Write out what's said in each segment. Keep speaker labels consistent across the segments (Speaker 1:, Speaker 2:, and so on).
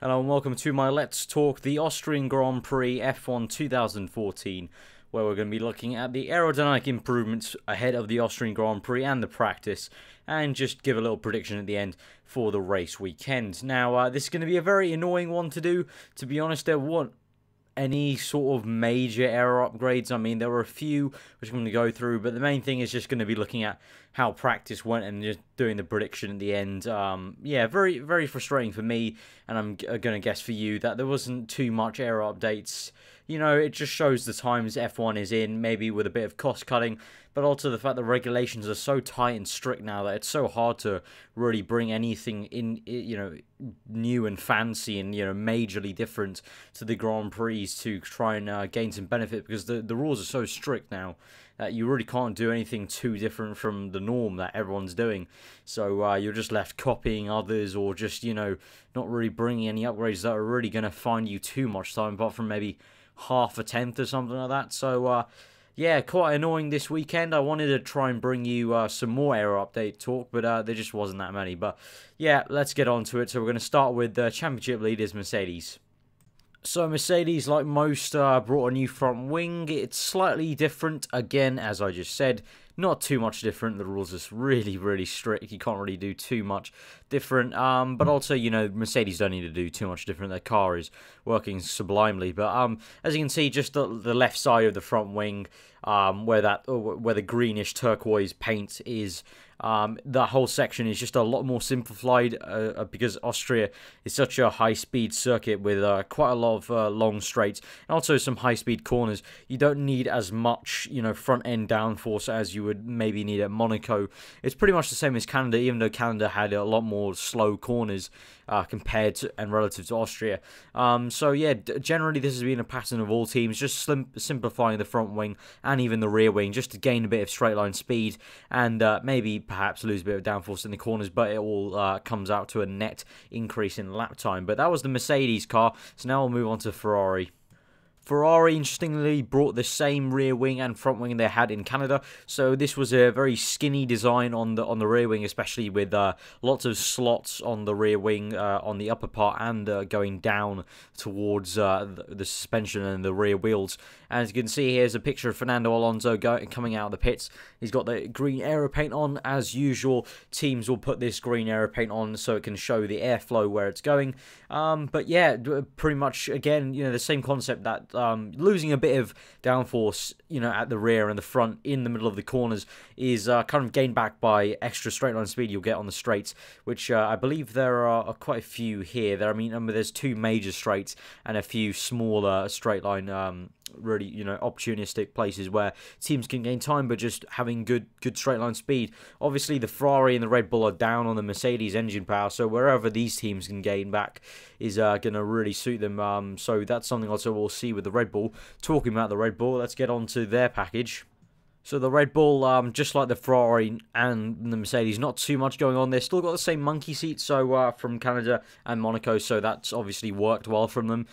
Speaker 1: Hello and welcome to my Let's Talk the Austrian Grand Prix F1 2014, where we're going to be looking at the aerodynamic improvements ahead of the Austrian Grand Prix and the practice, and just give a little prediction at the end for the race weekend. Now, this is going to be a very annoying one to do. To be honest, there weren't any sort of major aero upgrades. I mean, there were a few which I'm going to go through, but the main thing is just going to be looking at how practice went and just doing the prediction at the end. Yeah, very, very frustrating for me, and I'm going to guess for you that there wasn't too much aero updates. You know, it just shows the times F1 is in, maybe with a bit of cost cutting, but also the fact that regulations are so tight and strict now that it's so hard to really bring anything in, you know, new and fancy and, you know, majorly different to the Grand Prix to try and gain some benefit, because the rules are so strict now that you really can't do anything too different from the norm that everyone's doing. So you're just left copying others, or just, you know, not really bringing any upgrades that are really going to find you too much time, apart from maybe half a tenth or something like that. So yeah, quite annoying this weekend. I wanted to try and bring you some more aero update talk, but there just wasn't that many. But yeah, let's get on to it. So we're going to start with the championship leaders, Mercedes. So Mercedes, like most, brought a new front wing. It's slightly different, again, as I just said. Not too much different. The rules are really, really strict. You can't really do too much different. But also, you know, Mercedes don't need to do too much different. Their car is working sublimely. But as you can see, just the left side of the front wing, where the greenish turquoise paint is, the whole section is just a lot more simplified, because Austria is such a high-speed circuit with quite a lot of long straights and also some high-speed corners. You don't need as much, you know, front-end downforce as you would maybe need at Monaco. It's pretty much the same as Canada, even though Canada had a lot more slow corners compared to and relative to Austria. So yeah, generally this has been a pattern of all teams, just simplifying the front wing and even the rear wing, just to gain a bit of straight line speed and maybe perhaps lose a bit of downforce in the corners, but it all comes out to a net increase in lap time. But that was the Mercedes car, so now we'll move on to Ferrari. Ferrari, interestingly, brought the same rear wing and front wing they had in Canada. So this was a very skinny design on the rear wing, especially with lots of slots on the rear wing, on the upper part, and going down towards the suspension and the rear wheels. And as you can see, here's a picture of Fernando Alonso coming out of the pits. He's got the green aero paint on. As usual, teams will put this green aero paint on so it can show the airflow where it's going. But yeah, pretty much, again, you know, the same concept that losing a bit of downforce, you know, at the rear and the front in the middle of the corners is kind of gained back by extra straight line speed you'll get on the straights, which I believe there are quite a few here. There's two major straights and a few smaller straight line, really, you know, opportunistic places where teams can gain time, but just having good straight line speed. Obviously, the Ferrari and the Red Bull are down on the Mercedes engine power, so wherever these teams can gain back is going to really suit them. So that's something also we'll see with the Red Bull. Talking about the Red Bull, let's get on to their package. So the Red Bull, just like the Ferrari and the Mercedes, not too much going on. They've still got the same monkey seat, so from Canada and Monaco, so that's obviously worked well from them.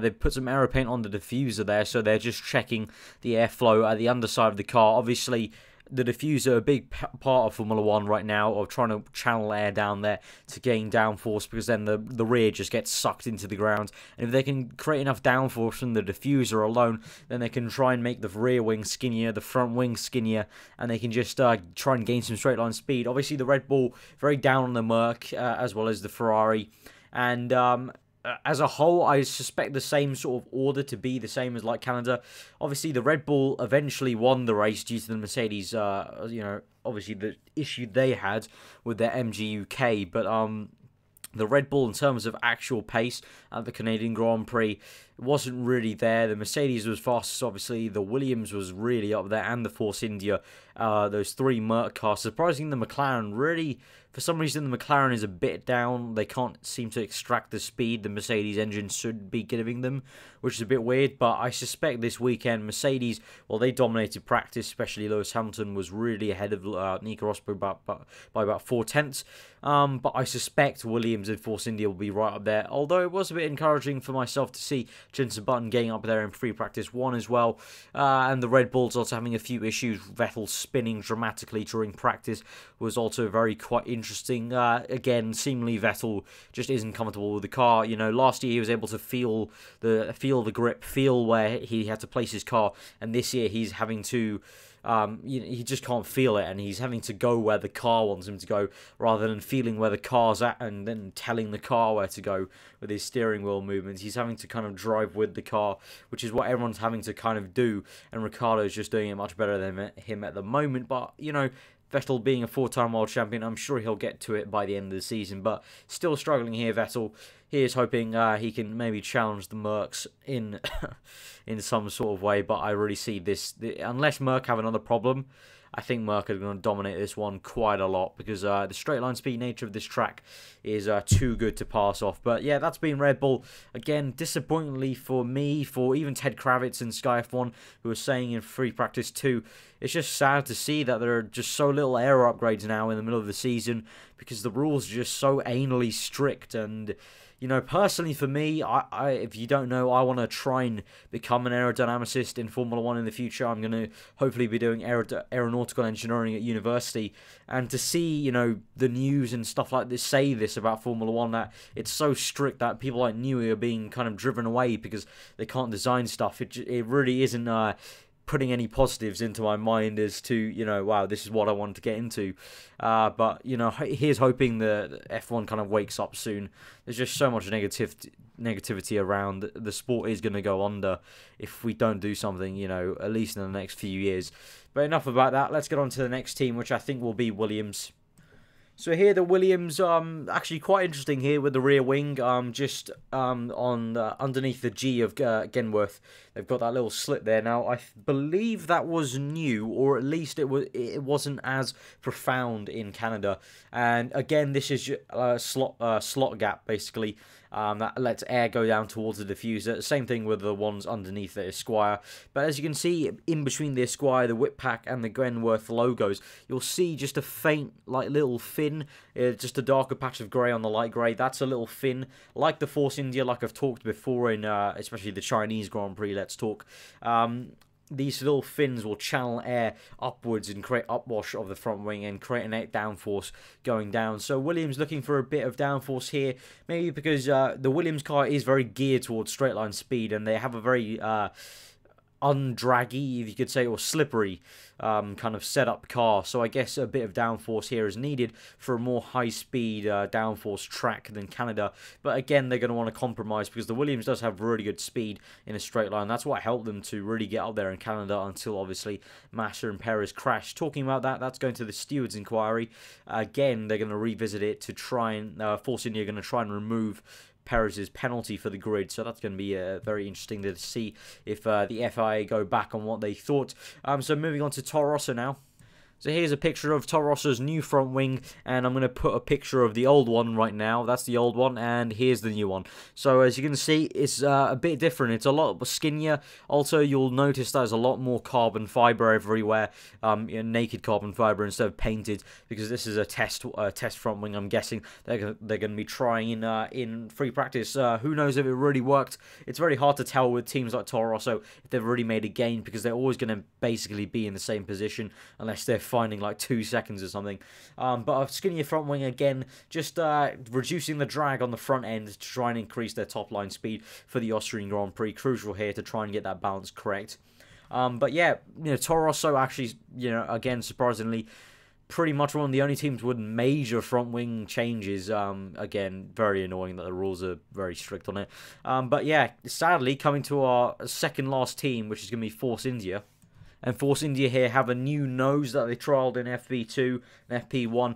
Speaker 1: They've put some aero paint on the diffuser there, so they're just checking the airflow at the underside of the car. Obviously, the diffuser, a big part of Formula 1 right now, of trying to channel air down there to gain downforce, because then the rear just gets sucked into the ground. And if they can create enough downforce from the diffuser alone, then they can try and make the rear wing skinnier, the front wing skinnier, and they can just try and gain some straight line speed. Obviously, the Red Bull, very down on the Merc, as well as the Ferrari. And as a whole, I suspect the same sort of order to be the same as like Canada. Obviously, the Red Bull eventually won the race due to the Mercedes, you know, obviously the issue they had with their MG UK. But the Red Bull, in terms of actual pace at the Canadian Grand Prix, wasn't really there. The Mercedes was fastest, obviously. The Williams was really up there, and the Force India. Those three Merc cars. Surprisingly, the McLaren really, for some reason, the McLaren is a bit down. They can't seem to extract the speed the Mercedes engine should be giving them, which is a bit weird. But I suspect this weekend, Mercedes, well, they dominated practice, especially Lewis Hamilton was really ahead of Nico Rosberg by about 4/10. But I suspect Williams and Force India will be right up there. Although it was a bit encouraging for myself to see Jenson Button getting up there in free practice 1 as well. And the Red Bulls also having a few issues. Vettel spinning dramatically during practice was also very quite interesting interesting. Again, seemingly Vettel just isn't comfortable with the car. You know, last year he was able to feel the grip, feel where he had to place his car, and this year he's having to. He just can't feel it, and he's having to go where the car wants him to go, rather than feeling where the car's at and then telling the car where to go with his steering wheel movements. He's having to kind of drive with the car, which is what everyone's having to kind of do, and Ricciardo's just doing it much better than him at the moment. But, you know, Vettel being a 4-time world champion, I'm sure he'll get to it by the end of the season, but still struggling here, Vettel. He is hoping he can maybe challenge the Mercs in in some sort of way, but I really see this, unless Merc have another problem, I think Merc are going to dominate this one quite a lot, because the straight line speed nature of this track is too good to pass off. But yeah, that's been Red Bull. Again, disappointingly for me, for even Ted Kravitz and Sky F1, who were saying in free practice 2, it's just sad to see that there are just so little aero upgrades now in the middle of the season, because the rules are just so anally strict. And you know, personally for me, if you don't know, I want to try and become an aerodynamicist in Formula 1 in the future. I'm going to hopefully be doing aeronautical engineering at university. And to see, you know, the news and stuff like this say this about Formula 1, that it's so strict that people like Newey are being kind of driven away because they can't design stuff. It really isn't putting any positives into my mind as to, you know, wow, this is what I wanted to get into. But, you know, here's hoping the F1 kind of wakes up soon. There's just so much negativity around. The sport is going to go under if we don't do something, you know, at least in the next few years. But enough about that. Let's get on to the next team, which I think will be Williams. So here the Williams, actually quite interesting here with the rear wing, just underneath the G of Genworth, they've got that little slit there. Now I believe that was new, or at least it wasn't as profound in Canada. And again, this is a slot gap basically. That lets air go down towards the diffuser. Same thing with the ones underneath the Esquire. But as you can see, in between the Esquire, the Whip Pack, and the Genworth logos, you'll see just a faint, like, little fin. Just a darker patch of grey on the light grey. That's a little fin. Like the Force India, like I've talked before in especially the Chinese Grand Prix, let's talk. These little fins will channel air upwards and create upwash of the front wing and create a net downforce going down. So Williams looking for a bit of downforce here, maybe because the Williams car is very geared towards straight line speed, and they have a very undraggy, if you could say, or slippery kind of setup car. So I guess a bit of downforce here is needed for a more high-speed downforce track than Canada. But again, they're going to want to compromise, because the Williams does have really good speed in a straight line. That's what helped them to really get up there in Canada, until obviously Massa and Perez crashed. Talking about that, that's going to the stewards' inquiry. Again, they're going to revisit it to try and Force India are going to try and remove Perez's penalty for the grid, so that's going to be very interesting to see if the FIA go back on what they thought. So moving on to Toro Rosso now. So here's a picture of Toro Rosso's new front wing, and I'm going to put a picture of the old one right now. That's the old one, and here's the new one. So as you can see, it's a bit different. It's a lot skinnier. Also, you'll notice there's a lot more carbon fiber everywhere, naked carbon fiber instead of painted, because this is a test front wing. I'm guessing they're going to be trying in free practice. Who knows if it really worked? It's very hard to tell with teams like Toro Rosso if they've really made a gain, because they're always going to basically be in the same position unless they're finding like 2 seconds or something. But a skinnier front wing again, just reducing the drag on the front end to try and increase their top line speed for the Austrian Grand Prix. Crucial here to try and get that balance correct. But yeah, you know, Toro Rosso actually, you know, again, surprisingly, pretty much one of the only teams with major front wing changes. Again, very annoying that the rules are very strict on it. But yeah, sadly, coming to our second last team, which is going to be Force India. And Force India here have a new nose that they trialled in FP2 and FP1.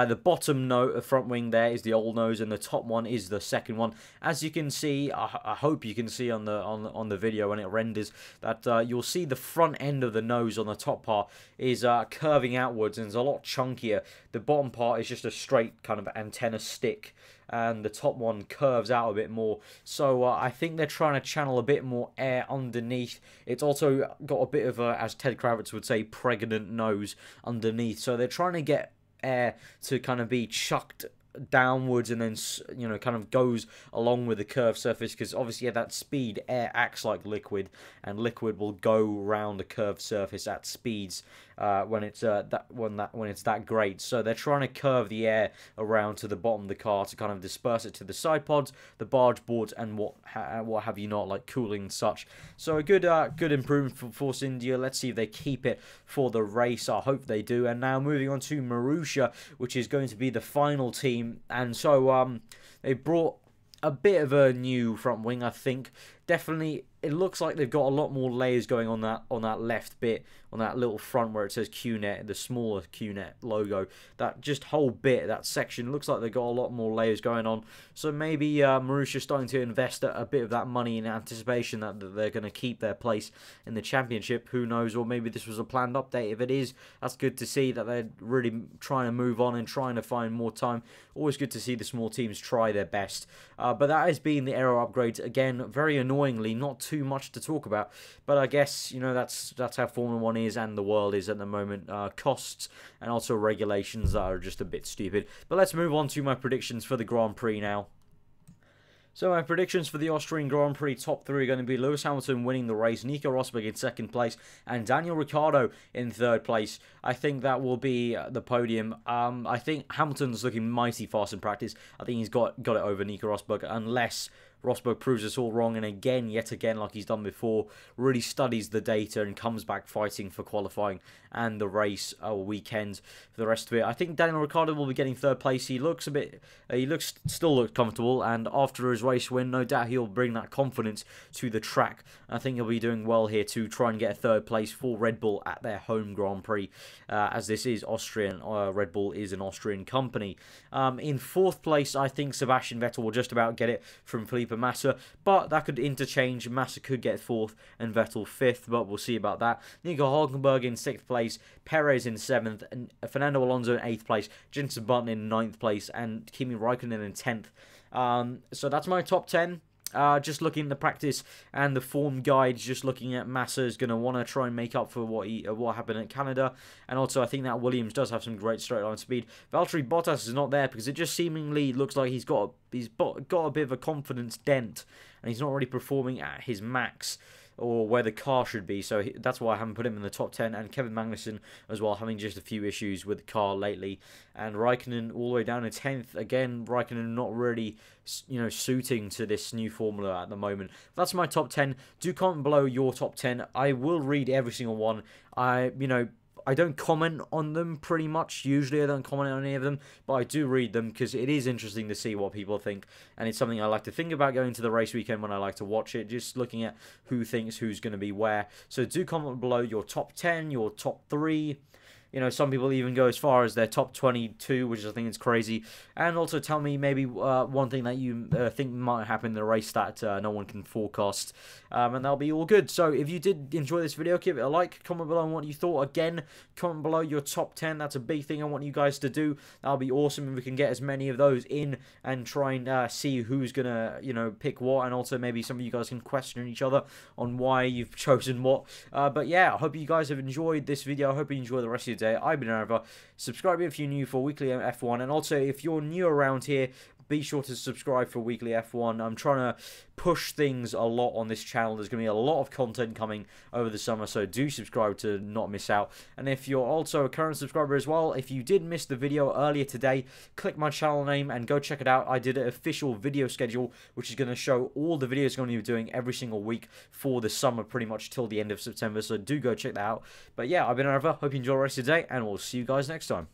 Speaker 1: The bottom front wing there is the old nose, and the top one is the second one. As you can see, I hope you can see on the video when it renders, that you'll see the front end of the nose on the top part is curving outwards and is a lot chunkier. The bottom part is just a straight kind of antenna stick, and the top one curves out a bit more. So I think they're trying to channel a bit more air underneath. It's also got a bit of a, as Ted Kravitz would say, pregnant nose underneath. So they're trying to get air to kind of be chucked downwards and then, you know, kind of goes along with the curved surface, because obviously at that speed air acts like liquid, and liquid will go around the curved surface at speeds when it's that great. So they're trying to curve the air around to the bottom of the car to kind of disperse it to the side pods, the barge boards, and what have you not, like cooling and such. So a good improvement for Force India. Let's see if they keep it for the race. I hope they do. And now moving on to Marusia, which is going to be the final team. And so they brought a bit of a new front wing, I think. Definitely, it looks like they've got a lot more layers going on that left bit, on that little front where it says QNet, the smaller QNet logo. That just whole bit, that section, looks like they've got a lot more layers going on. So maybe Marusia's starting to invest a bit of that money in anticipation that they're going to keep their place in the championship. Who knows? Or maybe this was a planned update. If it is, that's good to see that they're really trying to move on and trying to find more time. Always good to see the small teams try their best. But that has been the aero upgrades. Again, very annoyingly, not too much to talk about, but I guess, you know, that's how Formula 1 is and the world is at the moment. Costs and also regulations that are just a bit stupid. But let's move on to my predictions for the Grand Prix now. So my predictions for the Austrian Grand Prix top 3 are going to be Lewis Hamilton winning the race, Nico Rosberg in 2nd place, and Daniel Ricciardo in 3rd place. I think that will be the podium. I think Hamilton's looking mighty fast in practice. I think he's got it over Nico Rosberg, unless Rosberg proves us all wrong, and yet again, like he's done before, really studies the data and comes back fighting for qualifying and the race weekend for the rest of it. I think Daniel Ricciardo will be getting 3rd place. He looks still looks comfortable, and after his race win, no doubt he'll bring that confidence to the track. I think he'll be doing well here to try and get a 3rd place for Red Bull at their home Grand Prix, as this is Austrian. Red Bull is an Austrian company. In 4th place, I think Sebastian Vettel will just about get it from Felipe Massa, but that could interchange. Massa could get 4th and Vettel 5th, but we'll see about that. Nico Hülkenberg in 6th place, Perez in 7th, and Fernando Alonso in 8th place, Jenson Button in 9th place, and Kimi Raikkonen in 10th. So that's my top 10. Just looking at the practice and the form guides, just looking at Massa is going to want to try and make up for what happened at Canada. And also, I think that Williams does have some great straight line speed. Valtteri Bottas is not there because it just seemingly looks like he's got a bit of a confidence dent, and he's not really performing at his max or where the car should be, so that's why I haven't put him in the top 10. And Kevin Magnussen as well, having just a few issues with the car lately. And Raikkonen all the way down to 10th. Again, Raikkonen not really, you know, suiting to this new formula at the moment. That's my top 10. Do comment below your top 10. I will read every single one. I don't comment on them pretty much. Usually I don't comment on any of them, but I do read them because it is interesting to see what people think, and it's something I like to think about going to the race weekend when I like to watch it, just looking at who thinks who's going to be where. So do comment below your top 10, your top 3. You know, some people even go as far as their top 22, which I think is crazy. And also tell me maybe one thing that you think might happen in the race that no one can forecast. And that'll be all good. So if you did enjoy this video, give it a like. Comment below on what you thought. Again, comment below your top 10. That's a big thing I want you guys to do. That'll be awesome if we can get as many of those in and try and see who's going to, you know, pick what. And also maybe some of you guys can question each other on why you've chosen what. But yeah, I hope you guys have enjoyed this video. I hope you enjoy the rest of your day. I've been aarava. Subscribe if you're new for weekly F1, and also if you're new around here, be sure to subscribe for weekly F1. I'm trying to push things a lot on this channel. There's going to be a lot of content coming over the summer, so do subscribe to not miss out. And if you're also a current subscriber as well, if you did miss the video earlier today, click my channel name and go check it out. I did an official video schedule, which is going to show all the videos I'm going to be doing every single week for the summer, pretty much till the end of September, so do go check that out. But yeah, I've been aarava. Hope you enjoy the rest of the day, and we'll see you guys next time.